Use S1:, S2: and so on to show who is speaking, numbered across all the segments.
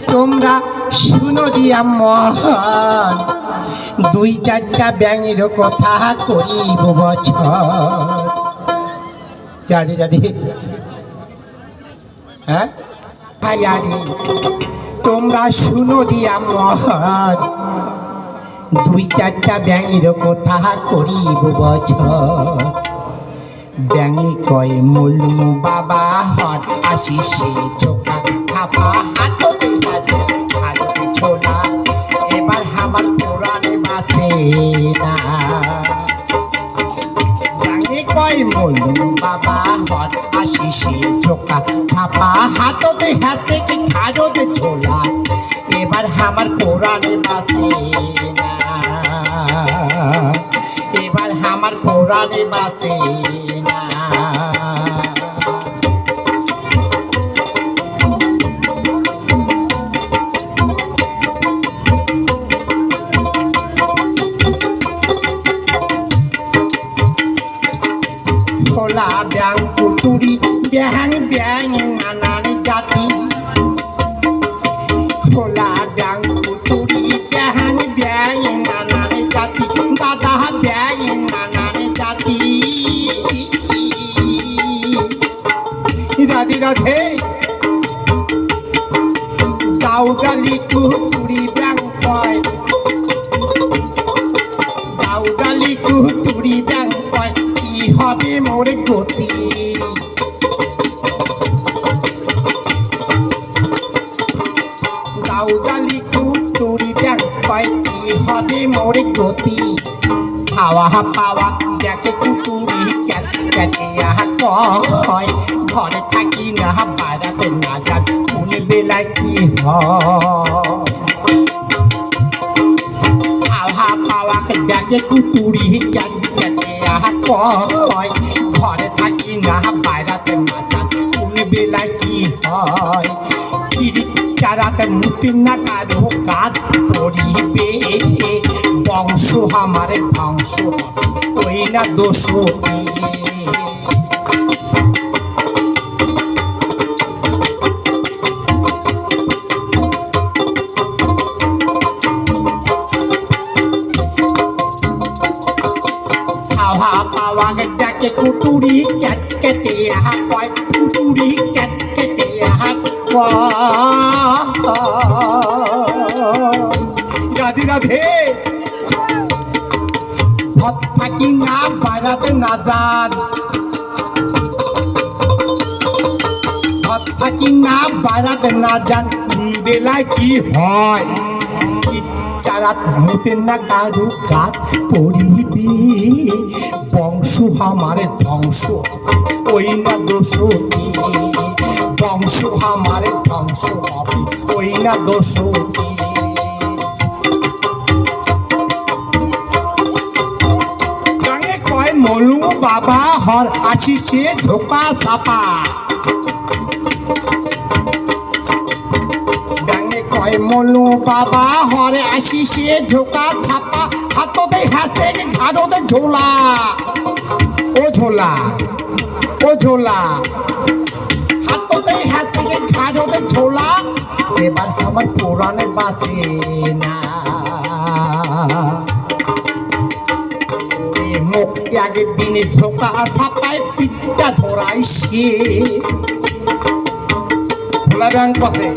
S1: তোমরা শুনো দিয়া মহান দুই চারটা ব্যাঙের কথা করিব বছর। রাধে রাধে। হ্যাঁ তোমরা শুনো দিয়া মহান দুই চারটা ব্যাঙের কথা করিব বছর। ব্যাঙে কয় মলমু বাবা হট আসিসে চোখা ছাপা হাততে হাততে ছোলা এবার আমার পুরাণে বাঁচে না। ব্যাঙে কয় মলমু বাবা হট আসিসে চোখা ছাপা হাততে হাতে কি খারতে ছোলা এবার আমার পুরাণে বাঁচে না। এবার আমার পুরাণে বাঁচে না। খোলা ব্যাং পুতুরি ব্যাং ব্যাং নানান জাতি। খোলা ব্যাং পুতুরি ব্যাং ব্যাং নানান জাতি দাদা ব্যাং নানান জাতি। রাধে রাধে। দাউদালি কুতুরি ব্যাং কয় দাউদালি কুতুরি ব্যাং কয় কি হবে মোর গতি। দাউদালি কুতুরি ব্যাং কয় কি হবে মোর গতি। খাওয়া পাওয়া দেখে কুতুরি কেটে কয় ঘরে থাকি না বাড়াতে না যান কোন বেলায় কি হয়। খাওয়া পাওয়া দেখে কুতুরি কেটে কয় ঘরে থাকি না বাড়াতে না যান কোন বেলায় কি হয়। চারাতে মুতি না কারো কাজ পড়িবে বংশ আমার ধ্বংস ওই না দোষ। খাওয়া পাওয়া দেখে কুতুরি কেটে কয় কুতুরি কেটে রাধে রাধে। ঘর থাকি না বাড়াতে না যান ঘর থাকি না বাড়াতে না যান বেলায় কি হয়। চারা মুতেন না কারু কাঠ পড়িবি বংশ আমার ধ্বংস ওই না দোষ। বংশ আমার ধ্বংস হবে ওই না দোষ। গানে কয় মলু বাবা হর আসিছে ঝোকা চাপা। গানে কয় মলু বাবা হরে আসিছে ঝোকা ছাপা হাততে হাসে ঘাড়তে ঝোলা। ও ঝোলা ও ঝোলা হাততে হাসে ঘাড়তে ঝোলা এবার আমার পুরাণে বাসে না। মুখ আগের দিনে ঝোঁকা ছাপায় পিঠটা ধরাই সে খোলা ব্যাং কষে।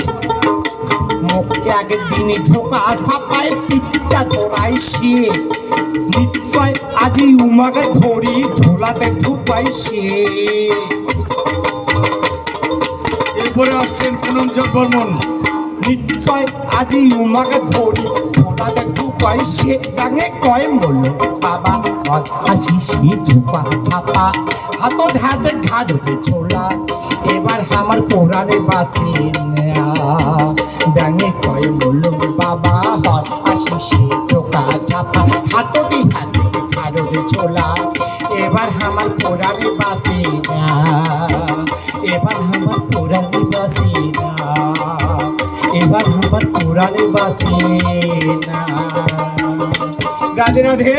S1: মুখ আগের দিনে ঝোঁকা ছাপায় পিঠটা ধরাই সে নিশ্চয় আজি উমাকে ধরি ঝোলাতে ঢুকাই সে।
S2: এরপরে আসছেন পুনঞ্জন বর্মন।
S1: নিশ্চয় আজি উমাকে ধরি ঝোলাতে ঢুকাই সে। গাঙে কয় বলল বাবা আসিসি ঝোপা ছাপা হাত ধাজে ঘাড়তে ছোলা এবার আমার পুরাণে বাসে না। গাঙে কয় বলল বাবা হর আসিসি ঝোপা ছাপা হাততে হাতে ঘাড়তে ছোলা এবার আমার পুরাণে বাসে না। এবার আমার পুরাণে বাসে না। এবার আমার পুরাণে বাসে না। রাধে রাধে।